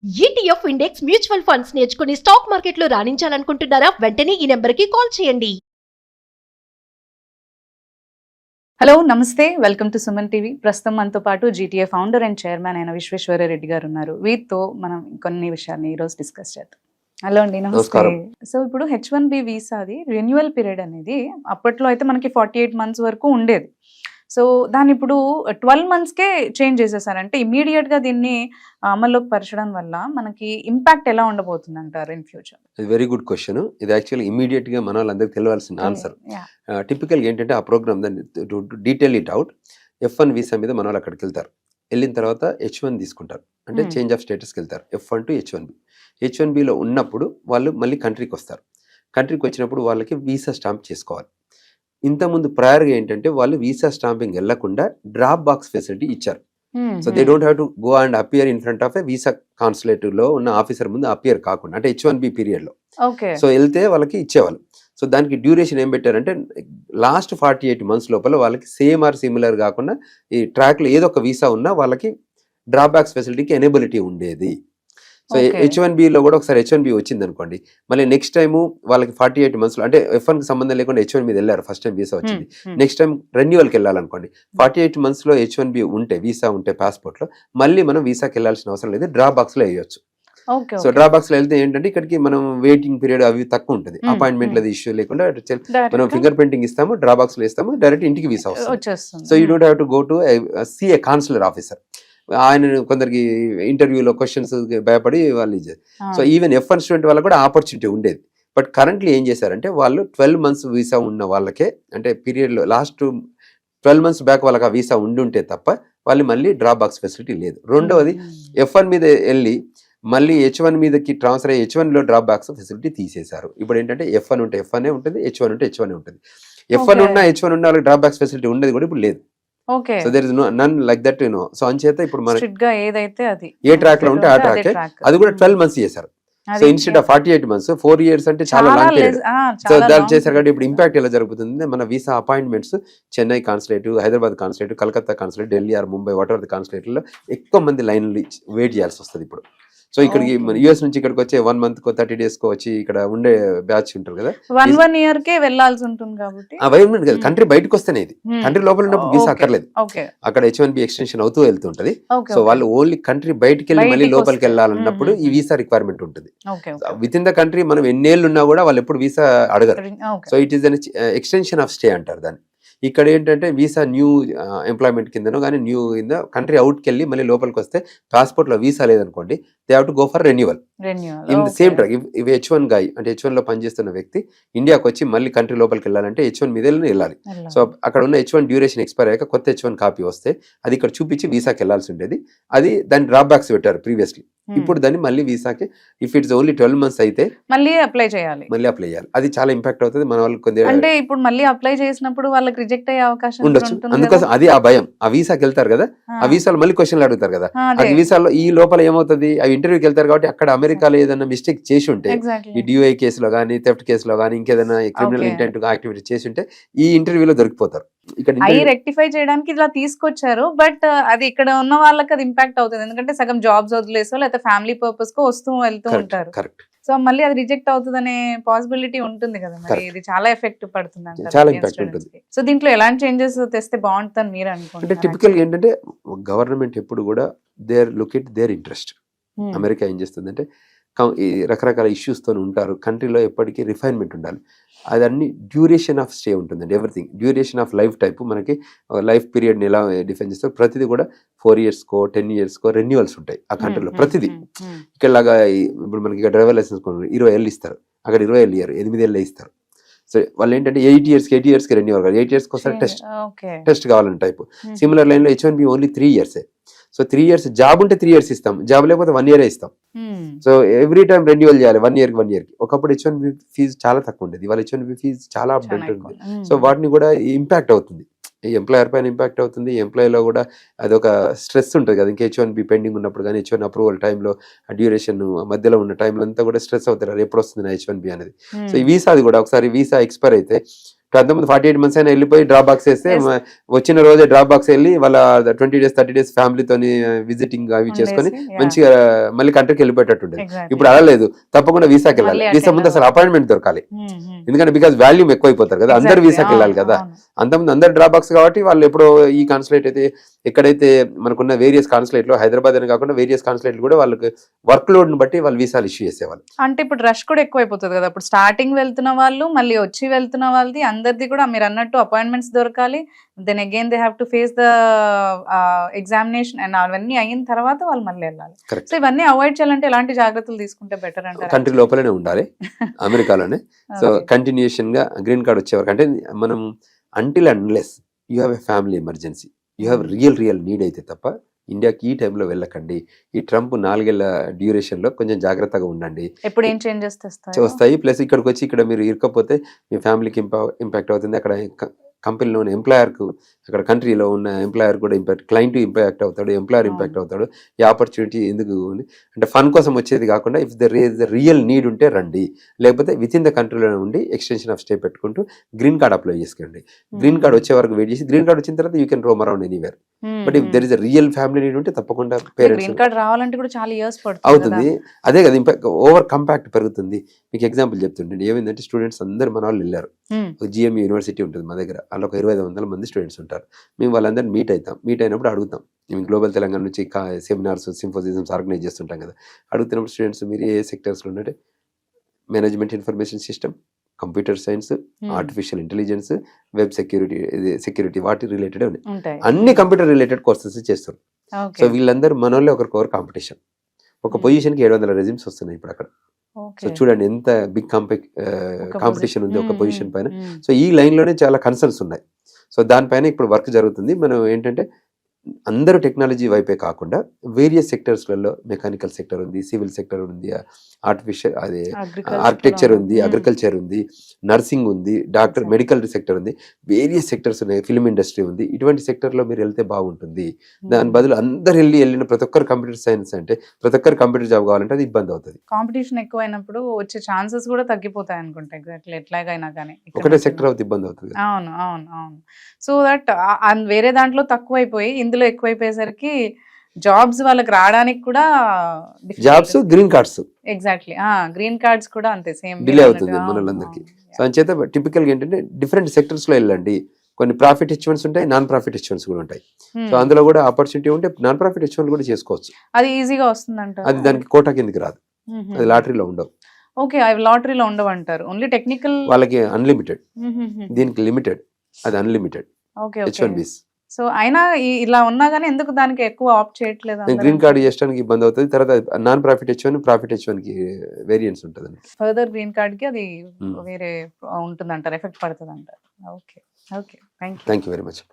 ETF index mutual funds నేర్చుకుని stock మార్కెట్లో రాణించాలనుకుంటున్నారా? వెంటనే ఈ నెంబర్కి కాల్ చేయండి. హలో నమస్తే, వెల్కమ్ టు సుమన్ టీవీ. ప్రస్తుతం మనతో పాటు జీటీఏ ఫౌండర్ అండ్ చైర్మన్ అయిన విశ్వేశ్వర రెడ్డి గారు ఉన్నారు. వీరితో మనం కొన్ని విషయాన్ని ఈరోజు డిస్కస్ చేద్దాం. హలో అండి, నమస్తే. సో ఇప్పుడు H1B వీసాది రెన్యువల్ పీరియడ్ అనేది అప్పట్లో అయితే మనకి 48 months వరకు ఉండేది. సో దాన్ని ఇప్పుడు 12 monthsకే చేంజ్ చేసేసారంటే ఇమీడియట్ గా దీన్ని అమల్లోకి పరచడం వల్ల మనకి ఇంపాక్ట్ ఎలా ఉండబోతుంది అంటారు in future? Very good question. ఇది యాక్చువల్లీ ఇమీడియట్ గా మన వాళ్ళందరికీ తెలియాల్సిన ఆన్సర్. టిపికల్ గా ఏంటంటే ఆ ప్రోగ్రామ్ దాన్ని detail it out. F1 visa మీద మన వాళ్ళు అక్కడికి వెళ్తారు. వెళ్ళిన తర్వాత H1 తీసుకుంటారు, అంటే చేంజ్ ఆఫ్ స్టేటస్కి వెళ్తారు. F1 to H1B. H1Bలో ఉన్నప్పుడు వాళ్ళు మళ్ళీ కంట్రీకి వస్తారు. కంట్రీకి వచ్చినప్పుడు వాళ్ళకి వీసా స్టాంప్ చేసుకోవాలి. ఇంతకుముందు ప్రయర్గా ఏంటంటే వాళ్ళు వీసా స్టాంపింగ్ వెళ్లకుండా డ్రాప్ బాక్స్ ఫెసిలిటీ ఇచ్చారు. So they don't have to go and appear in front of a visa consulate లో ఉన్న ఆఫీసర్ ముందు అపియర్ కాకుండా, అంటే H1B పీరియడ్ లో సో వెళ్తే వాళ్ళకి ఇచ్చేవాళ్ళు. సో దానికి డ్యూరేషన్ ఏం పెట్టారంటే లాస్ట్ 48 months లోపల వాళ్ళకి సేమ్ ఆర్ సిమిలర్ కాకుండా ఈ ట్రాక్ లో ఏదో ఒక వీసా ఉన్నా వాళ్ళకి డ్రాప్ బాక్స్ ఫెసిలిటీకి ఎనేబిలిటీ ఉండేది. సో H1B లో కూడా ఒకసారి H1B వచ్చింది అనుకోండి, మళ్ళీ నెక్స్ట్ టైం వాళ్ళకి 48 months లో, అంటే F1 కి సంబంధం లేకుండా H1 మీద వెళ్ళారు, ఫస్ట్ టైం వీసా వచ్చింది, నెక్స్ట్ టైం రెన్యువల్కి వెళ్ళాలనుకోండి, 48 months లో H1B ఉంటే వీసా ఉంటే పాస్పోర్ట్ లో మళ్ళీ మనం వీసాకి వెళ్ళాల్సిన అవసరం లేదు, డ్రాప్ బాక్స్ లో వేయొచ్చు. సో డ్రాప్ బాక్స్ లో వెళ్తే ఏంటంటే ఇక్కడికి మనం వెయిటింగ్ పీరియడ్ అవి తక్కువ ఉంటుంది, అపాయింట్మెంట్ అది ఇష్యూ లేకుండా మనం ఫింగర్ ప్రింటింగ్ ఇస్తాము, డ్రాప్ బాక్స్ లో ఇస్తాము, డైరెక్ట్ ఇంటికి వీసా వస్తుంది. So you don't have to go to see a consular officer. ఆయన కొందరికి ఇంటర్వ్యూలో క్వశ్చన్స్ భయపడి వాళ్ళు ఇచ్చారు. సో ఈవెన్ F1 స్టూడెంట్ వాళ్ళకి కూడా ఆపర్చునిటీ ఉండేది. బట్ కరెంట్లీ ఏం చేశారంటే వాళ్ళు 12 months వీసా ఉన్న వాళ్ళకే, అంటే పీరియడ్లో లాస్ట్ 12 months బ్యాక్ వాళ్ళకి ఆ వీసా ఉండుంటే తప్ప వాళ్ళు మళ్ళీ డ్రాప్ బాక్స్ ఫెసిలిటీ లేదు. రెండవది F1 మీద వెళ్ళి మళ్ళీ H1 మీదకి ట్రాన్స్ఫర్ అయ్యి H1 లో డ్రాప్ బాక్స్ ఫెసిలిటీ తీసేశారు. ఇప్పుడు ఏంటంటే F1 ఉంటే F1 ఉంటుంది, H1 ఉంటే H1 ఉంటుంది. F1 ఉన్న H1 ఉన్న వాళ్ళకి డ్రాప్ బాక్స్ ఫెసిలిటీ ఉండేది కూడా ఇప్పుడు లేదు. So there is none like that, you know. So అంచేత ఇప్పుడు మన ఏ ట్రాక్ లో ఉంటే ఆ ట్రాక్, అది కూడా 12 months చేశారు. So instead of 48 months 4 years అంటే చాలా లాంగ్ పీరియడ్. సో దాన్ని చేశారు కాబట్టి ఇప్పుడు ఇంపాక్ట్ ఎలా జరుగుతుంది, మన visa appointments Chennai consulate, Hyderabad consulate, Calcutta consulate, Delhi or Mumbai whatever the consulate లో ఎక్కువ మంది లైన్లు వెయిట్ చేయాల్సి వస్తుంది ఇప్పుడు. సో ఇక్కడికి US నుంచి ఇక్కడికి వచ్చే 1 month కో 30 days కో వచ్చి ఇక్కడ ఉండే బ్యాచ్ ఉంటారు కదా, 1 year కే వెళ్ళాల్సి ఉంటుంది కాబట్టి ఆ భయం ఉండదు కదా. కంట్రీ బయటకు వస్తేనే ఇది, కంట్రీ లోపల ఉన్నప్పుడు వీసా అక్కర్లేదు, అక్కడ H1B ఎక్స్టెన్షన్ అవుతూ వెళ్తుంటది. సో వాళ్ళు ఓన్లీ కంట్రీ బయటికి వెళ్ళి మళ్ళీ లోపలికి వెళ్ళాలన్నప్పుడు ఈ వీసా రిక్వైర్మెంట్ ఉంటుంది. విత్ ఇన్ ద కంట్రీ మనం ఎన్నేళ్ళు ఉన్నా కూడా వాళ్ళు ఎప్పుడు వీసా అడగరు. So it is an extension of stay అంటారు దాన్ని. ఇక్కడ ఏంటంటే వీసా న్యూ ఎంప్లాయ్మెంట్ కిందనో కానీ న్యూ కింద కంట్రీ అవుట్కి వెళ్ళి మళ్ళీ లోపలికి వస్తే పాస్పోర్ట్ లో వీసా లేదనుకోండి, they have to go for renewal in the same track. ఇవి H1 గాయ్ అంటే H1 లో పనిచేస్తున్న వ్యక్తి ఇండియాకి వచ్చి మళ్ళీ కంట్రీ లోపలికి వెళ్ళాలంటే H1 మీద వెళ్ళాలి. సో అక్కడ ఉన్న H1 డ్యూరేషన్ ఎక్స్పైర్ అయ్యాక కొత్త H1 కాపీ వస్తే అది ఇక్కడ చూపించి వీసాకి వెళ్ళాల్సి ఉండేది. అది దాన్ని డ్రాప్ బ్యాక్స్ పెట్టారు ప్రీవియస్లీ. ఇప్పుడు దాన్ని మళ్ళీ వీసాకి ఇఫ్ ఇట్స్ ఓన్లీ 12 months అయితే మళ్ళీ అప్లై చేయాలి. అది చాలా ఇంపాక్ట్ అవుతుంది మన వాళ్ళకి. కొంచెం అంటే ఇప్పుడు మళ్ళీ అప్లై చేసినప్పుడు వాళ్ళకి రిజెక్ట్ అయ్యే అవకాశం ఉండొచ్చు. అందుకోసం అది ఆ భయం. ఆ వీసాకి వెళ్తారు కదా, ఆ వీసాలో మళ్ళీ క్వశ్చన్లు అడుగుతారు కదా, ఆ వీసాలో ఈ లోపల ఏమవుతుంది, అవి ఇంటర్వ్యూకి వెళ్తారు కాబట్టి అక్కడ అమెరికాలో ఏదైనా మిస్టేక్ చేసి ఉంటే, ఈ DUI కేసులో కానీ థెఫ్ట్ కేసులో కానీ ఇంకేదైనా క్రిమినల్ ఇంటెంట్ యాక్టివిటీ చేసి ఉంటే ఈ ఇంటర్వ్యూలో దొరికిపోతారు. ఇక్కడ రెక్టిఫై చేయడానికి ఇలా తీసుకొచ్చారు. బట్ అది ఇక్కడ ఉన్న వాళ్ళకి అది ఇంపాక్ట్ అవుతుంది, ఎందుకంటే సగం జాబ్స్ వదిలేసో లేకపోతే ఫ్యామిలీ పర్పస్ కో వస్తూ వెళ్తూ ఉంటారు. కరెక్ట్. సో మళ్ళీ అది రిజెక్ట్ అవుతుంది అనే పాసిబిలిటీ ఉంటుంది కదా, మరి ఇది చాలా ఎఫెక్ట్ పడుతుంది. చాలా ఇంపాక్ట్ ఉంటుంది. సో దీంట్లో ఎలాంటి చేంజెస్ తెస్తే బాగుంటుందని మీరు అనుకుంటున్నారు? అంటే టిపికల్ ఏంటంటే గవర్నమెంట్ ఎప్పుడు కూడా their look at their interest. America ఏం చేస్తుందంటే ఈ రకరకాల ఇష్యూస్ తో ఉంటారు, కంట్రీలో ఎప్పటికీ రిఫైన్మెంట్ ఉండాలి. అదన్నీ డ్యూరేషన్ ఆఫ్ స్టే ఉంటుందండి. Everything duration of life type, మనకి లైఫ్ పీరియడ్ని ఎలా డిఫైన్ చేస్తారు, ప్రతిదీ కూడా 4 years కో 10 years కో రెన్యువల్స్ ఉంటాయి ఆ కంట్రీలో ప్రతిదీ. ఇక్కడలాగా ఇప్పుడు మనకి ఇక్కడ డ్రైవర్ లైసెన్స్ 20 ఏళ్ళు ఇస్తారు, అక్కడ 20 ఏళ్ళు ఇయ్యారు, 8 ఏళ్ళు ఇస్తారు. సో వాళ్ళు ఏంటంటే 8 years కి రెన్యువల్ కాదు, 8 years ఒకసారి టెస్ట్ కావాలని టైప్. సిమిలర్ లైన్ లో H1B only 3 years. So 3 years job ఉంటే 3 years ఇస్తాం, జాబ్ లేకపోతే 1 year ఇస్తాం. సో ఎవ్రీ టైం రెన్యువల్ చేయాలి 1 year కి. ఒకప్పుడు H1B ఫీజు చాలా తక్కువ ఉండేది, ఇవాళ H1B ఫీజు చాలా అప్డేట్ ఉంది. సో వాటిని కూడా ఇంపాక్ట్ అవుతుంది, ఈ ఎంప్లాయర్ పైన ఇంపాక్ట్ అవుతుంది, ఎంప్లాయీలో కూడా అదొక స్ట్రెస్ ఉంటుంది కదా. ఇంకా H1B పెండింగ్ ఉన్నప్పుడు కానీ H1 అప్రూవల్ టైంలో డ్యూరేషన్ మధ్యలో ఉన్న టైంలో అంతా కూడా స్ట్రెస్ అవుతారు, ఎప్పుడు వస్తుంది నా H1B అనేది. సో ఈ వీసా అది కూడా ఒకసారి వీసా ఎక్స్పైర్ అయితే అంతకుముందు 48 months అయినా వెళ్ళిపోయి డ్రాప్ బాక్స్ వేస్తే Yes. వచ్చిన రోజే డ్రాప్ బాక్స్ వెళ్ళి వాళ్ళ 20 days 30 days ఫ్యామిలీతోని విజిటింగ్ అవి చేసుకొని ఉండేసి, yeah. మంచిగా మళ్ళీ కంట్రీకి వెళ్ళిపోయేటట్టు ఉండేది. Exactly. ఇప్పుడు అలా లేదు, తప్పకుండా వీసాకి వెళ్ళాలి. మళ్ళీ వీసా ముందు attend అసలు అపాయింట్మెంట్ దొరకాలి, Hmm. ఎందుకంటే బికాస్ వాల్యూమ్ ఎక్కువైపోతారు కదా, అందరు Exactly. వీసాకి వెళ్ళాలి కదా. అవును. అంతకుముందు అందరు డ్రాప్ బాక్స్ కాబట్టి వాళ్ళు ఎప్పుడో ఈ కాన్సులేట్ అయితే ఎక్కడైతే మనకున్న వేరియస్ కాన్సులేట్ లో హైదరాబాద్ అని కాకుండా వేరియస్ కాన్సులేట్లు కూడా వాళ్ళకి వర్క్ లోడ్ ని బట్టి వాళ్ళు వీసాలు ఇష్యూ చేసేవాళ్ళు. అంటే ఇప్పుడు రష్ కూడా ఎక్కువ అయిపోతుంది కదా, ఇప్పుడు స్టార్టింగ్ వెళ్తున్న వాళ్ళు మళ్ళీ వచ్చి వెళ్తున్న వాళ్ళది అందరిది కూడా మీరు అన్నట్టు అపాయింట్మెంట్స్ దొరకాలి, then again they have to face the examination and అవన్నీ అయిన తర్వాత వాళ్ళు మళ్ళీ వెళ్ళాలి. Correct. సో ఇవన్నీ అవాయిడ్ చేయాలంటే ఎలాంటి జాగ్రత్తలు తీసుకుంటే బెటర్ అంటారు? కంట్రీ లోపలనే ఉండాలి, అమెరికాలోనే. సో కంటిన్యూషన్ గా గ్రీన్ కార్డ్ వచ్చేవారు అంటే మనం until unless you have a family emergency, you have real need అయితే తప్ప ఇండియాకి ఈ టైంలో వెళ్ళకండి. ఈ ట్రంప్ 4 ఏళ్ల డ్యూరేషన్ లో కొంచెం జాగ్రత్తగా ఉండండి. ఎప్పుడు ఏం చేంజెస్ వస్తాయి. ప్లస్ ఇక్కడికి వచ్చి ఇక్కడ మీరు ఇరకపోతే మీ ఫ్యామిలీకి ఇంపాక్ట్ అవుతుంది. అక్కడ కంపెనీలో ఉన్న ఎంప్లాయర్కు, అక్కడ కంట్రీలో ఉన్న ఎంప్లాయర్ కూడా ఇంపాక్ట్, క్లయింట్ ఇంపాక్ట్ అవుతాడు, ఎంప్లాయర్ ఇంపాక్ట్ అవుతాడు. ఈ ఆపర్చునిటీ ఎందుకు అంటే ఫన్ కోసం వచ్చేది కాకుండా if there is the real need ఉంటే రండి, లేకపోతే విత్ ఇన్ ద కంట్రీలో ఉండి ఎక్స్టెన్షన్ ఆఫ్ స్టే పెట్టుకుంటూ గ్రీన్ కార్డ్ అప్లై చేసుకోండి. గ్రీన్ కార్డ్ వచ్చే వరకు వెయిట్ చేసి గ్రీన్ కార్డ్ వచ్చిన తర్వాత you can roam around anywhere. But if there is a real family need ఉంటే తప్పకుండా పేరెంట్స్ గ్రీన్ కార్డ్ రావాలంటే కూడా చాలా ఇయర్స్ అవుతుంది. అదే కదా ఇంపాక్ట్, ఓవర్ కంపాక్ట్ పెరుగుతుంది. మీకు ఎగ్జాంపుల్ చెప్తుంటే ఏమైందంటే స్టూడెంట్స్ అందరు మన వాళ్ళు వెళ్ళారు. జిఎం యూనివర్సిటీ ఉంటుంది మా దగ్గర, అందులో ఒక 2500 మంది స్టూడెంట్స్ ఉంటారు. మేము వాళ్ళందరినీ మీట్ అవుతాం. మీట్ అయినప్పుడు అడుగుతాం, మేము గ్లోబల్ తెలంగాణ నుంచి సెమినార్స్ సింపోజిజమ్స్ ఆర్గనైజ్ చేస్తుంటాం కదా. అడుగుతున్నప్పుడు స్టూడెంట్స్ మీరు ఏ సెక్టర్స్లో ఉన్నట్టే management information system, computer science, artificial intelligence, web security వాటి రిలేటెడ్ ఉంటాయి. అన్ని కంప్యూటర్ రిలేటెడ్ కోర్సెస్ చేస్తారు. సో వీళ్ళందరూ మన వాళ్ళే ఒకరికొకరు కాంపిటీషన్. ఒక పొజిషన్కి 700 రెజ్యూమ్స్ వస్తున్నాయి ఇప్పుడు అక్కడ. సో చూడండి ఎంత బిగ్ కాంపిటీషన్ ఉంది ఒక పొజిషన్ పైన. సో ఈ లైన్ లోనే చాలా కన్సర్న్స్ ఉన్నాయి. సో దానిపైన ఇప్పుడు వర్క్ జరుగుతుంది. మనం ఏంటంటే అందరూ టెక్నాలజీ వైపే కాకుండా వేరియస్ సెక్టర్స్లలో మెకానికల్ సెక్టర్ ఉంది, సివిల్ సెక్టర్ ఉంది, ఆర్టిఫిషియల్ అదే ఆర్కిటెక్చర్ ఉంది, అగ్రికల్చర్ ఉంది, నర్సింగ్ ఉంది, డాక్టర్ మెడికల్ సెక్టర్ ఉంది, వేరియస్ సెక్టర్స్ ఉన్నాయి, ఫిల్మ్ ఇండస్ట్రీ ఉంది. ఇటువంటి సెక్టర్లో మీరు వెళ్తే బాగుంటుంది. దాని బదులు అందరు వెళ్ళిన ప్రతి ఒక్కరు కంప్యూటర్ సైన్స్ అంటే ప్రతి ఒక్కరు కంప్యూటర్ జాబ్ కావాలంటే అది ఇబ్బంది అవుతుంది. కాంపిటీషన్ ఎక్కువైనప్పుడు వచ్చే ఛాన్సెస్ కూడా తగ్గిపోతాయి అనుకుంటా. ఎగ్జాక్ట్లీ ఎట్లాగైనా కానీ ఒకటే సెక్టర్ అవుతుంది, ఇబ్బంది అవుతుంది. అవును అవును అవును. సో దట్ వేరే దాంట్లో తక్కువైపోయి ఇందులో ఎక్కువైపోయేసరికి జాబ్స్ వాళ్ళకి రావడానికి కూడా jobs, green cards exactly green cards కూడా అంతే సేమ్ డిలే అవుతుంది మన వాళ్ళందరికీ. సో అంచేత టిపికల్ గా ఏంటంటే డిఫరెంట్ సెక్టర్స్ లో వెళ్ళండి. కొన్ని ప్రాఫిట్ హెచ్వన్స్ ఉంటాయి, నాన్ ప్రాఫిట్ హెచ్వన్స్ కూడా ఉంటాయి. సో అందులో కూడా ఆపర్చునిటీ ఉంటే నాన్ ప్రాఫిట్ హెచ్వన్ కూడా చేసుకోవచ్చు. అది ఈజీగా వస్తుందంట. అది దానికి కోటా కిందకి రాదు, అది లాటరీలో ఉండవు. ఓకే, అవి లాటరీలో ఉండవు అంటారు. ఓన్లీ టెక్నికల్ వాళ్ళకి అన్లిమిటెడ్, దీనికి లిమిటెడ్, అది అన్లిమిటెడ్ H1Bs. సో అయినా ఇలా ఉన్నా గానీ ఎందుకు దానికి ఎక్కువ ఆప్ట్ చేయట్లేదు? గ్రీన్ కార్డ్ చేయడానికి ఇబ్బంది అవుతుంది. తర్వాత నాన్ ప్రాఫిట్ హెచ్వన్, ప్రాఫిట్ హెచ్వన్ కి వేరియన్స్ ఉంటుంది. ఫర్దర్ గ్రీన్ కార్డ్ కి అది వేరే ఉంటుంది అంటారు, ఎఫెక్ట్ పడుతుంది అంటారు. Okay okay, thank you very much.